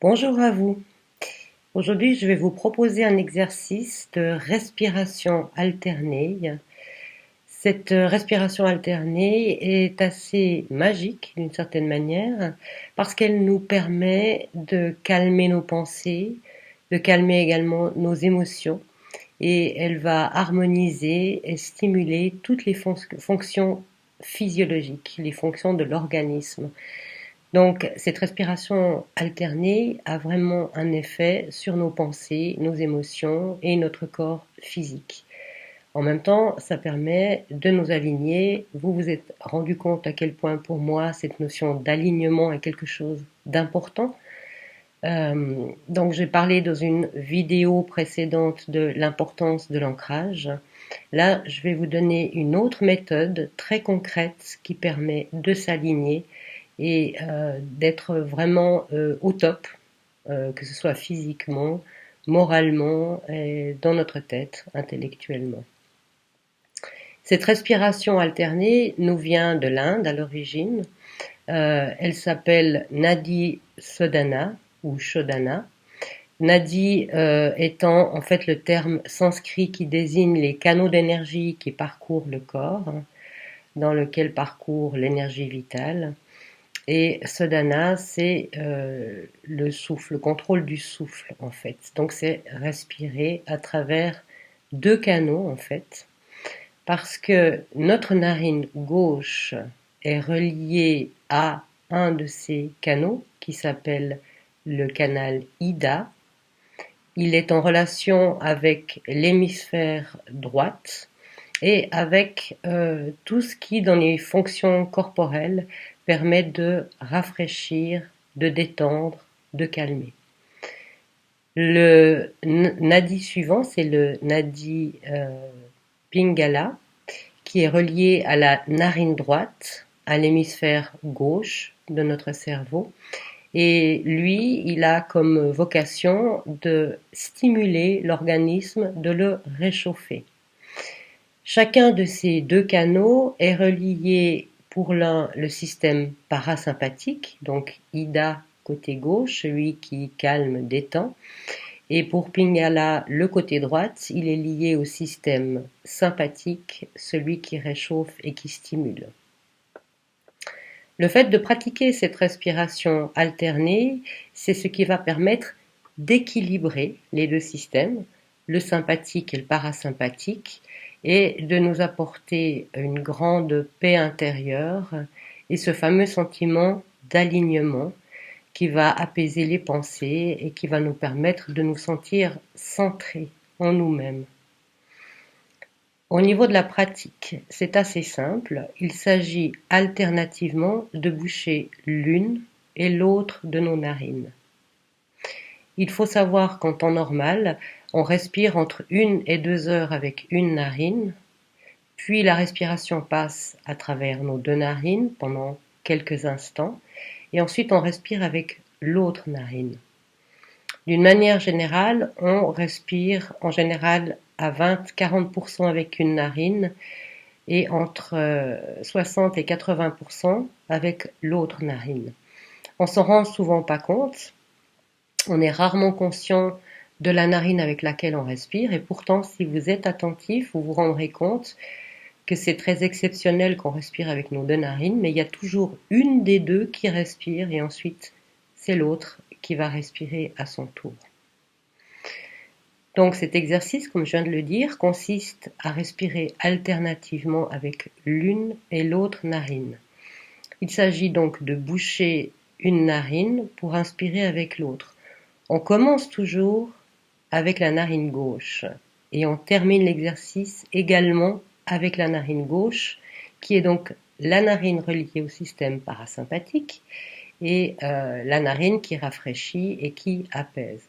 Bonjour à vous. Aujourd'hui, je vais vous proposer un exercice de respiration alternée. Cette respiration alternée est assez magique d'une certaine manière parce qu'elle nous permet de calmer nos pensées, de calmer également nos émotions et elle va harmoniser et stimuler toutes les fonctions physiologiques, les fonctions de l'organisme. Donc, cette respiration alternée a vraiment un effet sur nos pensées, nos émotions et notre corps physique. En même temps, ça permet de nous aligner. Vous vous êtes rendu compte à quel point pour moi cette notion d'alignement est quelque chose d'important. Donc j'ai parlé dans une vidéo précédente de l'importance de l'ancrage. Là, je vais vous donner une autre méthode très concrète qui permet de s'aligner et d'être vraiment au top, que ce soit physiquement, moralement et dans notre tête, intellectuellement. Cette respiration alternée nous vient de l'Inde à l'origine. Elle s'appelle Nadi Shodhana ou Shodhana. Nadi étant en fait le terme sanskrit qui désigne les canaux d'énergie qui parcourent le corps, dans lequel parcourt l'énergie vitale. Et Shodhana, c'est le souffle, le contrôle du souffle en fait. Donc c'est respirer à travers deux canaux en fait, parce que notre narine gauche est reliée à un de ces canaux qui s'appelle le canal Ida. Il est en relation avec l'hémisphère droite et avec tout ce qui, dans les fonctions corporelles, permet de rafraîchir, de détendre, de calmer. Le nadi suivant, c'est le nadi Pingala, qui est relié à la narine droite, à l'hémisphère gauche de notre cerveau. Et lui, il a comme vocation de stimuler l'organisme, de le réchauffer. Chacun de ces deux canaux est relié pour l'un le système parasympathique, donc Ida côté gauche, celui qui calme, détend, et pour Pingala, le côté droite, il est lié au système sympathique, celui qui réchauffe et qui stimule. Le fait de pratiquer cette respiration alternée, c'est ce qui va permettre d'équilibrer les deux systèmes, le sympathique et le parasympathique, et de nous apporter une grande paix intérieure et ce fameux sentiment d'alignement qui va apaiser les pensées et qui va nous permettre de nous sentir centrés en nous-mêmes. Au niveau de la pratique, c'est assez simple. Il s'agit alternativement de boucher l'une et l'autre de nos narines. Il faut savoir qu'en temps normal, on respire entre 1 et 2 heures avec une narine, puis la respiration passe à travers nos deux narines pendant quelques instants, et ensuite on respire avec l'autre narine. D'une manière générale, on respire en général à 20-40% avec une narine et entre 60 et 80% avec l'autre narine. On s'en rend souvent pas compte, on est rarement conscient de la narine avec laquelle on respire et pourtant si vous êtes attentif, vous vous rendrez compte que c'est très exceptionnel qu'on respire avec nos deux narines, mais il y a toujours une des deux qui respire et ensuite c'est l'autre qui va respirer à son tour. Donc cet exercice, comme je viens de le dire, consiste à respirer alternativement avec l'une et l'autre narine. Il s'agit donc de boucher une narine pour inspirer avec l'autre. On commence toujours avec la narine gauche et on termine l'exercice également avec la narine gauche, qui est donc la narine reliée au système parasympathique et la narine qui rafraîchit et qui apaise.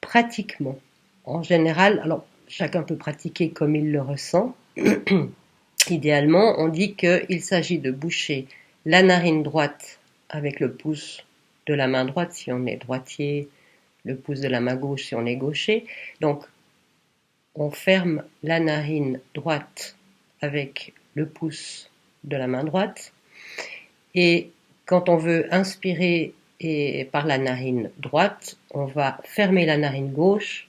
Pratiquement, en général, alors chacun peut pratiquer comme il le ressent. Idéalement, on dit qu'il s'agit de boucher la narine droite avec le pouce de la main droite si on est droitier, le pouce de la main gauche si on est gaucher. Donc, on ferme la narine droite avec le pouce de la main droite. Et quand on veut inspirer et par la narine droite, on va fermer la narine gauche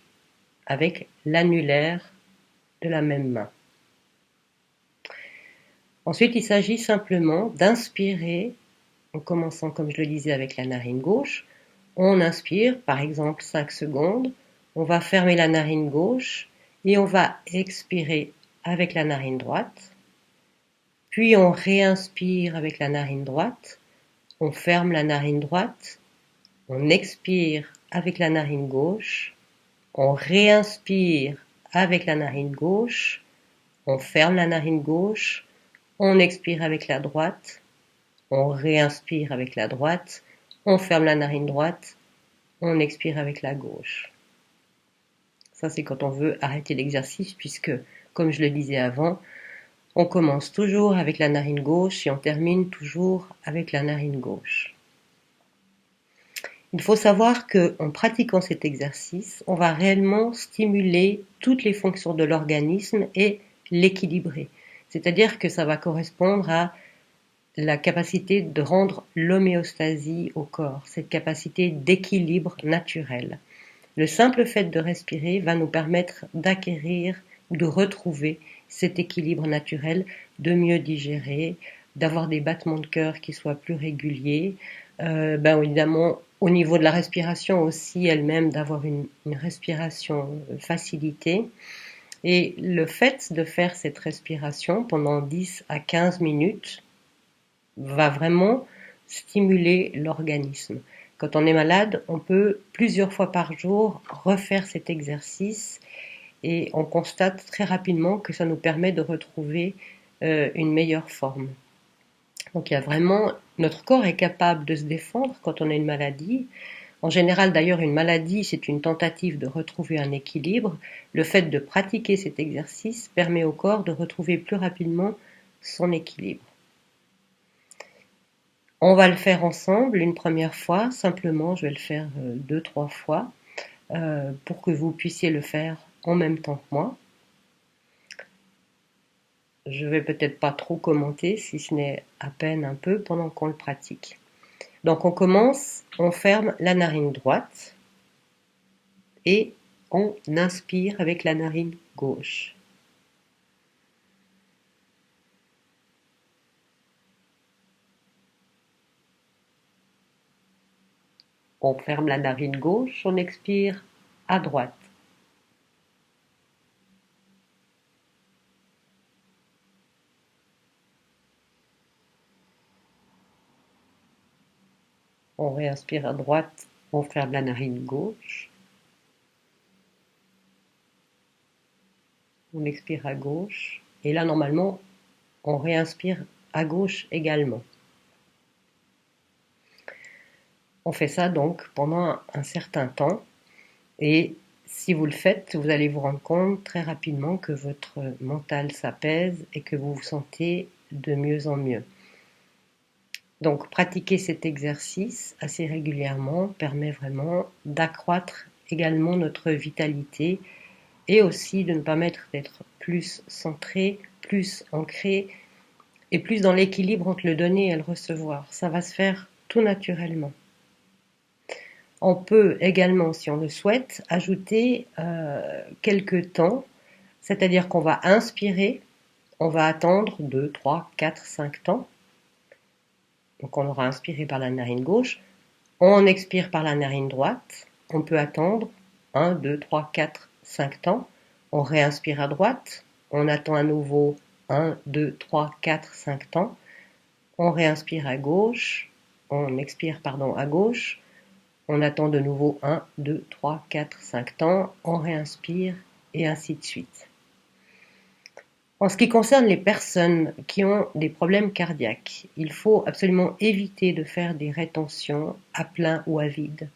avec l'annulaire de la même main. Ensuite, il s'agit simplement d'inspirer, en commençant comme je le disais avec la narine gauche. On inspire, par exemple 5 secondes, on va fermer la narine gauche et on va expirer avec la narine droite. Puis on réinspire avec la narine droite, on ferme la narine droite, on expire avec la narine gauche, on réinspire avec la narine gauche, on ferme la narine gauche, on expire avec la droite, on réinspire avec la droite, on ferme la narine droite, on expire avec la gauche. Ça, c'est quand on veut arrêter l'exercice puisque, comme je le disais avant, on commence toujours avec la narine gauche et on termine toujours avec la narine gauche. Il faut savoir qu'en pratiquant cet exercice, on va réellement stimuler toutes les fonctions de l'organisme et l'équilibrer. C'est-à-dire que ça va correspondre à la capacité de rendre l'homéostasie au corps, cette capacité d'équilibre naturel. Le simple fait de respirer va nous permettre d'acquérir ou de retrouver cet équilibre naturel, de mieux digérer, d'avoir des battements de cœur qui soient plus réguliers, évidemment au niveau de la respiration aussi elle-même d'avoir une respiration facilitée. Et le fait de faire cette respiration pendant 10 à 15 minutes va vraiment stimuler l'organisme. Quand on est malade, on peut plusieurs fois par jour refaire cet exercice et on constate très rapidement que ça nous permet de retrouver une meilleure forme. Donc il y a vraiment, notre corps est capable de se défendre quand on a une maladie. En général d'ailleurs une maladie c'est une tentative de retrouver un équilibre. Le fait de pratiquer cet exercice permet au corps de retrouver plus rapidement son équilibre. On va le faire ensemble une première fois, simplement je vais le faire 2-3 fois pour que vous puissiez le faire en même temps que moi. Je vais peut-être pas trop commenter, si ce n'est à peine un peu pendant qu'on le pratique. Donc on commence, on ferme la narine droite et on inspire avec la narine gauche. On ferme la narine gauche, on expire à droite. On réinspire à droite, on ferme la narine gauche. On expire à gauche. Et là, normalement, on réinspire à gauche également. On fait ça donc pendant un certain temps. Et si vous le faites, vous allez vous rendre compte très rapidement que votre mental s'apaise et que vous vous sentez de mieux en mieux. Donc pratiquer cet exercice assez régulièrement permet vraiment d'accroître également notre vitalité et aussi de nous permettre d'être plus centré, plus ancré et plus dans l'équilibre entre le donner et le recevoir. Ça va se faire tout naturellement. On peut également, si on le souhaite, ajouter quelques temps, c'est-à-dire qu'on va inspirer, on va attendre 2, 3, 4, 5 temps. Donc on aura inspiré par la narine gauche, on expire par la narine droite, on peut attendre 1, 2, 3, 4, 5 temps, on réinspire à droite, on attend à nouveau 1, 2, 3, 4, 5 temps, on réinspire à gauche, on expire à gauche, on attend de nouveau 1, 2, 3, 4, 5 temps, on réinspire et ainsi de suite. En ce qui concerne les personnes qui ont des problèmes cardiaques, il faut absolument éviter de faire des rétentions à plein ou à vide.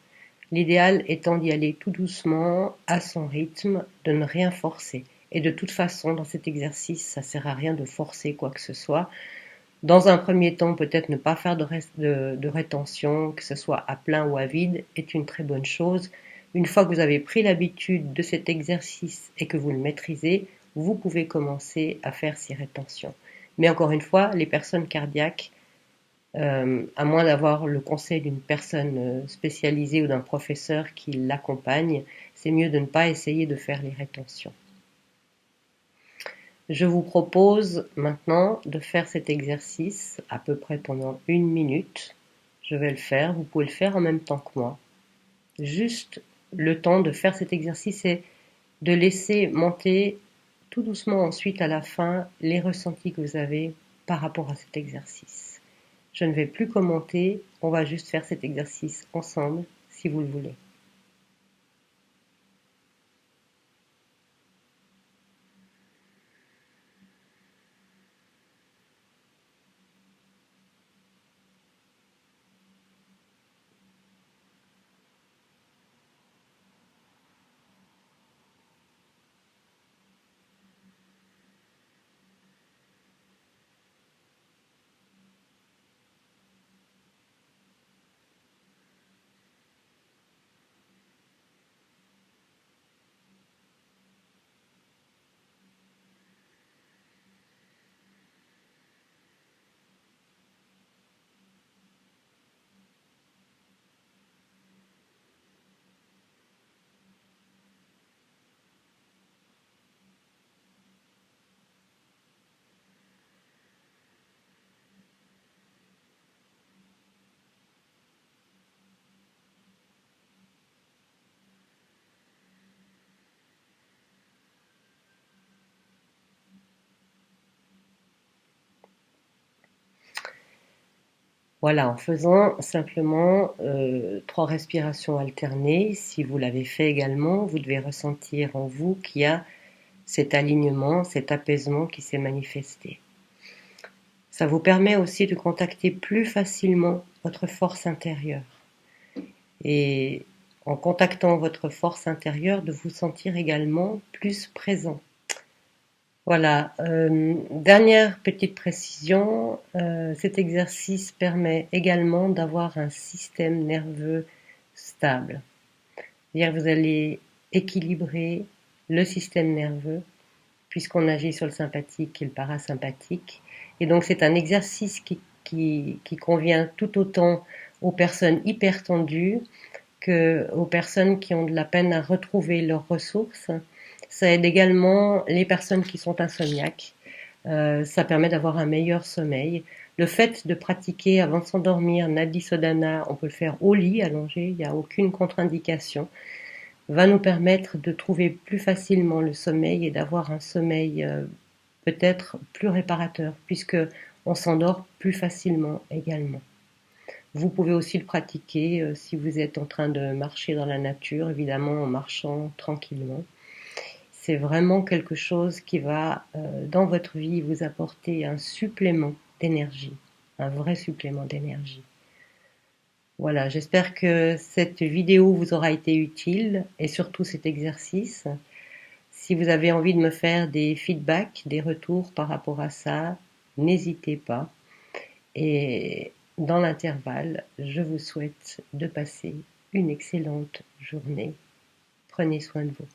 L'idéal étant d'y aller tout doucement, à son rythme, de ne rien forcer. Et de toute façon, dans cet exercice, ça ne sert à rien de forcer quoi que ce soit. Dans un premier temps, peut-être ne pas faire de rétention, que ce soit à plein ou à vide, est une très bonne chose. Une fois que vous avez pris l'habitude de cet exercice et que vous le maîtrisez, vous pouvez commencer à faire ces rétentions. Mais encore une fois, les personnes cardiaques à moins d'avoir le conseil d'une personne spécialisée ou d'un professeur qui l'accompagne, c'est mieux de ne pas essayer de faire les rétentions. Je vous propose maintenant de faire cet exercice à peu près pendant 1 minute. Je vais le faire, vous pouvez le faire en même temps que moi. Juste le temps de faire cet exercice et de laisser monter tout doucement ensuite à la fin les ressentis que vous avez par rapport à cet exercice. Je ne vais plus commenter, on va juste faire cet exercice ensemble si vous le voulez. Voilà, en faisant simplement 3 respirations alternées, si vous l'avez fait également, vous devez ressentir en vous qu'il y a cet alignement, cet apaisement qui s'est manifesté. Ça vous permet aussi de contacter plus facilement votre force intérieure. Et en contactant votre force intérieure, de vous sentir également plus présent. Voilà, dernière petite précision, cet exercice permet également d'avoir un système nerveux stable. C'est-à-dire que vous allez équilibrer le système nerveux puisqu'on agit sur le sympathique et le parasympathique. Et donc c'est un exercice qui convient tout autant aux personnes hypertendues qu'aux personnes qui ont de la peine à retrouver leurs ressources. Ça aide également les personnes qui sont insomniaques. Ça permet d'avoir un meilleur sommeil. Le fait de pratiquer avant de s'endormir Nadi Sodhana, on peut le faire au lit, allongé, il n'y a aucune contre-indication, va nous permettre de trouver plus facilement le sommeil et d'avoir un sommeil peut-être plus réparateur, puisque on s'endort plus facilement également. Vous pouvez aussi le pratiquer si vous êtes en train de marcher dans la nature, évidemment en marchant tranquillement. C'est vraiment quelque chose qui va, dans votre vie, vous apporter un supplément d'énergie, un vrai supplément d'énergie. Voilà, j'espère que cette vidéo vous aura été utile et surtout cet exercice. Si vous avez envie de me faire des feedbacks, des retours par rapport à ça, n'hésitez pas. Et dans l'intervalle, je vous souhaite de passer une excellente journée. Prenez soin de vous.